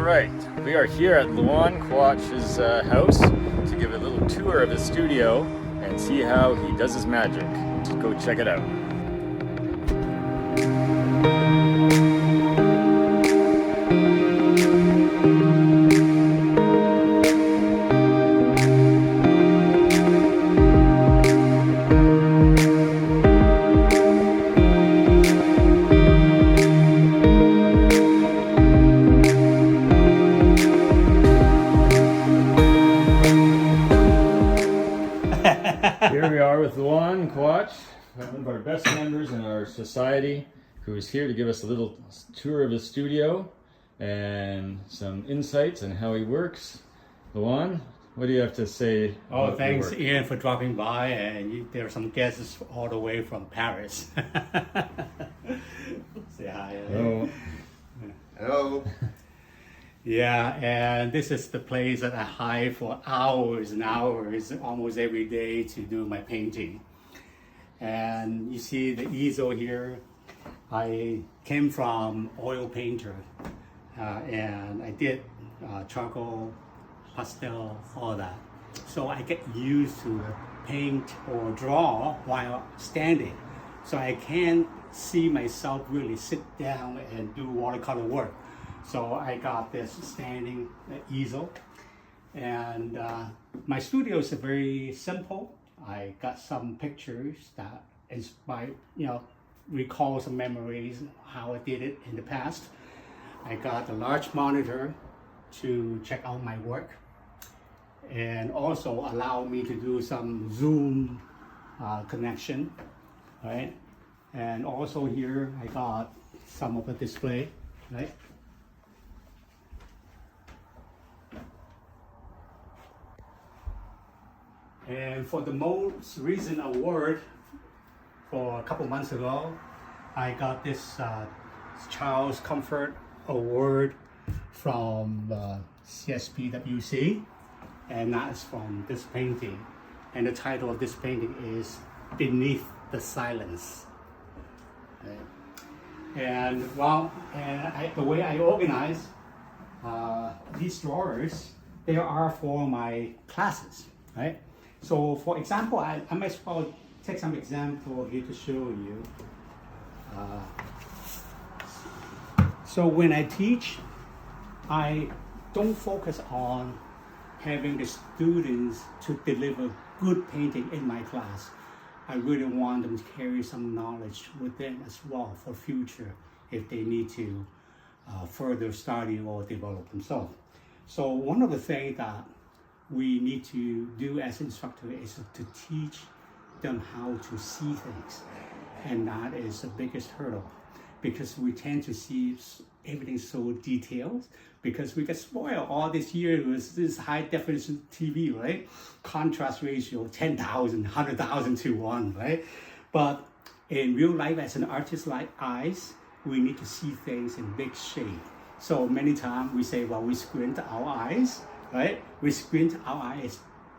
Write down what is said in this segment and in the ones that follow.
right, we are here at Luan Quach's house to give a little tour of his studio and see how he does his magic. Let's go check it out. Here we are with Luan Quach, one of our best members in our society, who is here to give us a little tour of his studio and some insights on how he works. Luan, what do you have to say? Oh, thanks, Ian, for dropping by. And there are some guests all the way from Paris. Say hi. Hello. Hello. Yeah, and this is the place that I hide for hours and hours, almost every day, to do my painting. And you see the easel here. I came from oil painter, and I did charcoal, pastel, all that. So I get used to paint or draw while standing. So I can't see myself really sit down and do watercolor work. So I got this standing easel, and my studio is very simple. I got some pictures that inspire, recall some memories, how I did it in the past. I got a large monitor to check out my work, and also allow me to do some Zoom connection, right? And also here I got some of the display, right? And for the most recent award, for a couple months ago, I got this Child's Comfort Award from CSPWC, and that's from this painting. And the title of this painting is Beneath the Silence. And the way I organize these drawers, they are for my classes, right? So for example, I might as well take some example here to show you. So when I teach, I don't focus on having the students to deliver good painting in my class. I really want them to carry some knowledge with them as well for future if they need to further study or develop themselves. So one of the things that we need to do as instructor is to teach them how to see things, and that is the biggest hurdle, because we tend to see everything so detailed, because we get spoiled all this year with this high definition TV, right? Contrast ratio 10,000, 100,000 to 1, right? But in real life, as an artist like eyes, we need to see things in big shape. So many times we say, well, we squint our eyes, right? We squint our eyes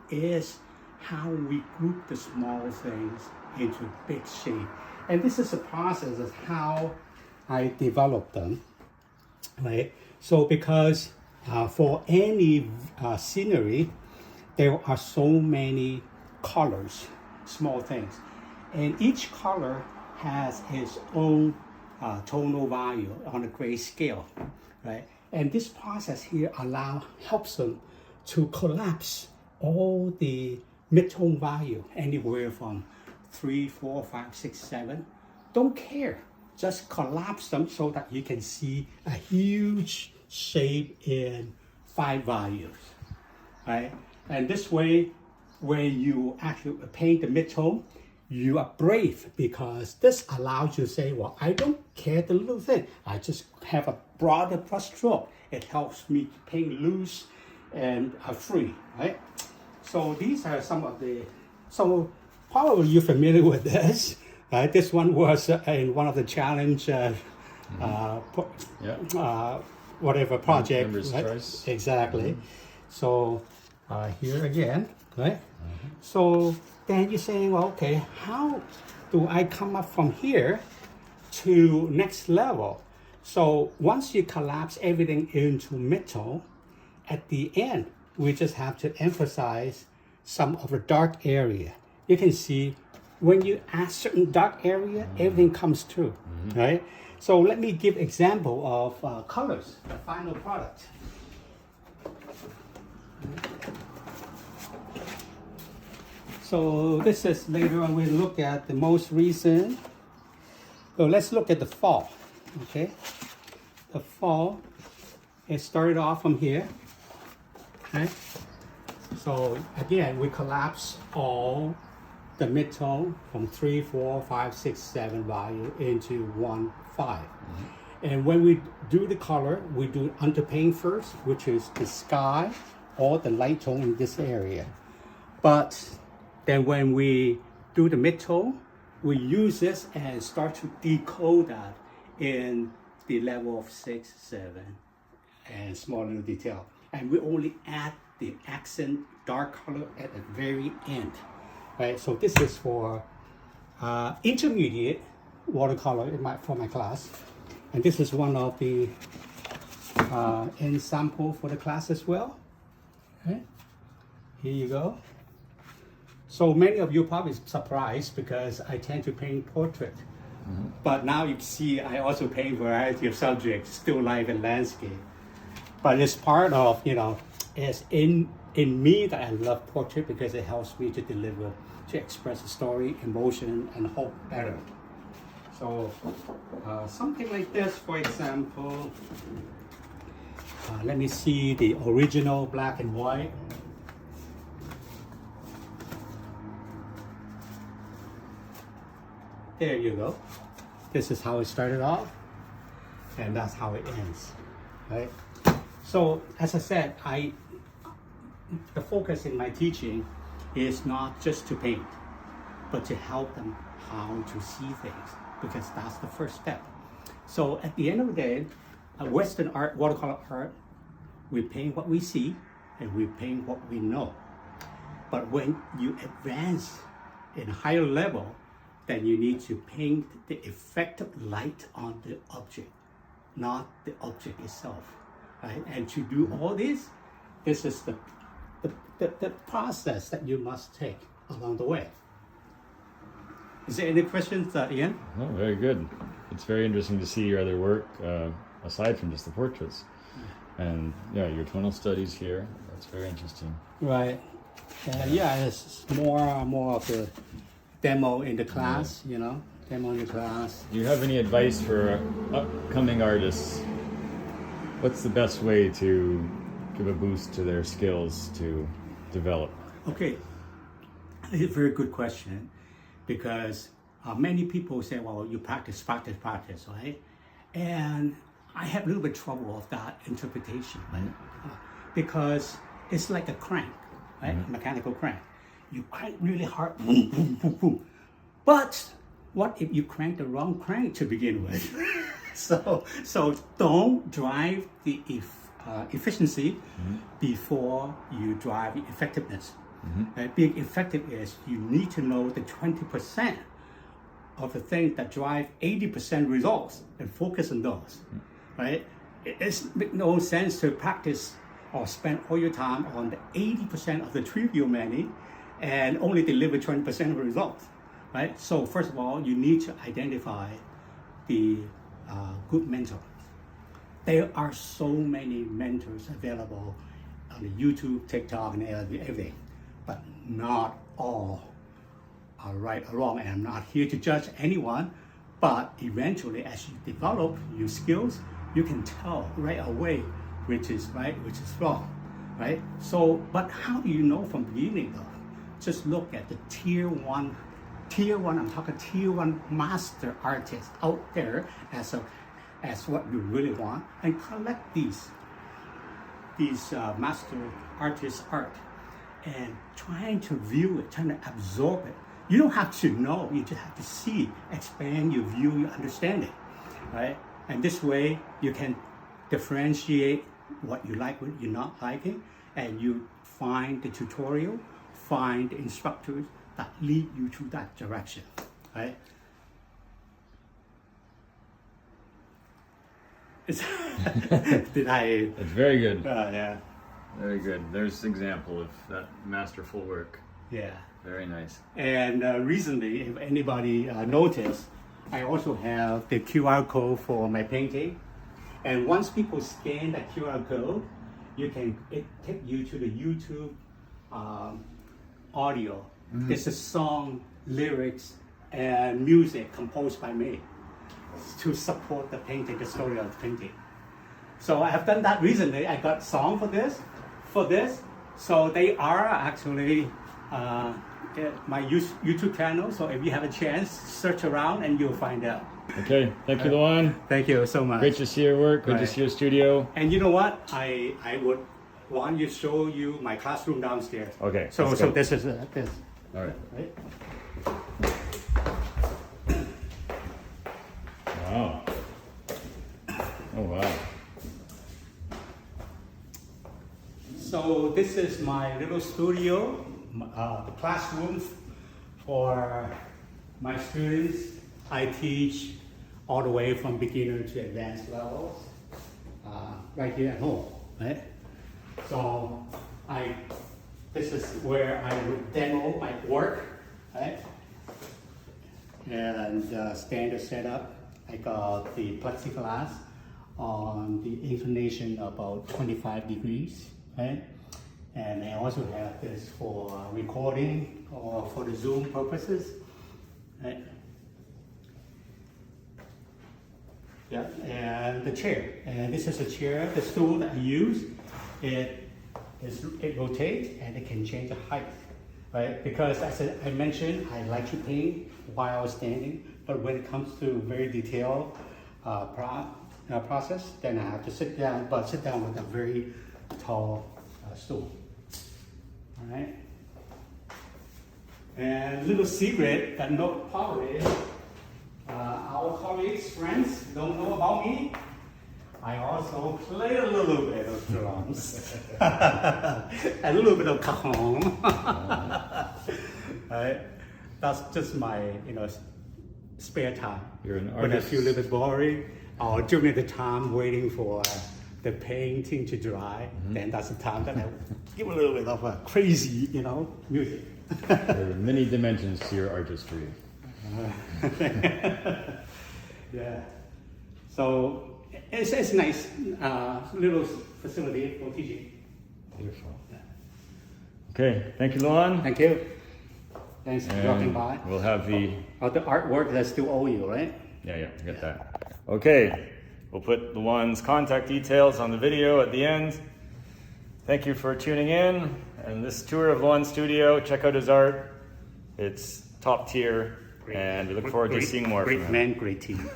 is how we group the small things into big shape. And this is a process of how I develop them, right? So because for any scenery, there are so many colors, small things. And each color has its own tonal value on a gray scale, right? And this process here helps them to collapse all the mid-tone value, anywhere from 3, 4, 5, 6, 7. Don't care, just collapse them so that you can see a huge shape in 5 values, right? And this way, when you actually paint the mid-tone, you are brave, because this allows you to say, well, I don't care the little thing. I just have a broader brush stroke. It helps me to paint loose and free, right? So these are some of so probably you're familiar with this, right? This one was in one of the challenge, whatever project, right? Choice. Exactly. Mm-hmm. So here again, right? Mm-hmm. So then you're saying, well, okay, how do I come up from here to next level? So once you collapse everything into metal, at the end, we just have to emphasize some of the dark area. You can see when you add certain dark area, everything comes through, right? So let me give example of colors, the final product. So this is later on we look at the most recent. So let's look at the fall, okay? The fall, it started off from here, okay? So again, we collapse all the metal from 3, 4, 5, 6, 7 value into 1, 5. And when we do the color, we do underpaint first, which is the sky or the light tone in this area. But then when we do the metal, we use this and start to decode that in the level of 6, 7, and small little detail. And we only add the accent dark color at the very end, right? So this is for intermediate watercolor for my class. And this is one of the end sample for the class as well. Okay. Here you go. So many of you probably surprised because I tend to paint portrait. But now you see I also paint variety of subjects, still life and landscape. But it's part of, it's in me that I love portrait because it helps me to deliver, to express a story, emotion, and hope better. So something like this, for example, let me see the original black and white. There you go. This is how it started off, and that's how it ends, right? So as I said, the focus in my teaching is not just to paint, but to help them how to see things, because that's the first step. So at the end of the day, Western art, watercolor art, we paint what we see and we paint what we know. But when you advance in a higher level, then you need to paint the effective light on the object, not the object itself, right? And to do all this is the process that you must take along the way. Is there any questions, Ian? Oh, very good. It's very interesting to see your other work, aside from just the portraits. And yeah, your tonal studies here, that's very interesting. Right. Yeah, it's more of the demo in the class, demo in the class. Do you have any advice for upcoming artists? What's the best way to give a boost to their skills to develop? Okay, it's a very good question, because many people say, well, you practice, right? And I have a little bit trouble with that interpretation, right? Because it's like a crank, right? Mechanical crank. You crank really hard, boom, boom, boom, boom. But what if you crank the wrong crank to begin with? So don't drive the efficiency before you drive the effectiveness. Being effective is you need to know the 20% of the things that drive 80% results and focus on those, right? It's no sense to practice or spend all your time on the 80% of the trivial many and only deliver 20% of the results, right? So first of all, you need to identify the good mentor. There are so many mentors available on YouTube, TikTok, and everything, but not all are right or wrong. And I'm not here to judge anyone, but eventually as you develop your skills, you can tell right away which is right, which is wrong, right? So, but how do you know from the beginning though? Just look at the tier one, I'm talking tier one master artists out there as what you really want, and collect these master artists' art and trying to view it, trying to absorb it. You don't have to know, you just have to see, expand your view, your understanding, right? And this way you can differentiate what you like, what you're not liking, and you find the tutorial, find the instructors that lead you to that direction, right? Did I? It's very good. Yeah. Very good. There's example of that masterful work. Yeah. Very nice. And recently, if anybody noticed, I also have the QR code for my painting. And once people scan that QR code, it take you to the YouTube audio. There's a song, lyrics, and music composed by me to support the painting, the story of the painting. So I have done that recently. I got song for this. So they are actually my YouTube channel. So if you have a chance, search around and you'll find out. Okay, thank you, Luan. Thank you so much. Great to see your work. Good to see your studio. And you know what? I would want to show you my classroom downstairs. Okay. So let's go. this is this. All right. Right? Wow. Oh wow. So this is my little studio, the classroom for my students. I teach all the way from beginner to advanced levels, right here at home, right? So this is where I would demo my work, right? And standard setup, I got the plexiglass on the inclination about 25 degrees, right? And I also have this for recording or for the Zoom purposes, right? Yeah, and the chair. And this is a chair, the stool that I use. It rotates and it can change the height, right? Because as I mentioned, I like to paint while standing, but when it comes to very detailed process, then I have to sit down, but sit down with a very tall stool. All right. And little secret that probably our colleagues, friends don't know about me. I also play a little bit of drums, a little bit of cajon. Right? That's just my spare time. You're an When I artist. feel a little bit boring, or during the time waiting for the painting to dry, then that's the time that I give a little bit of a crazy, music. There are many dimensions to your artistry. Yeah. So it's nice little facility for teaching. Beautiful. Okay, thank you, Luan. Thank you. Thanks for dropping And by. we'll have the The artwork that still owe you, right? yeah, get that. Okay, we'll put Luan's contact details on the video at the end. Thank you for tuning in. And this tour of Luan's studio, check out his art. It's top tier, and we look forward to seeing more from him. Great man, great team.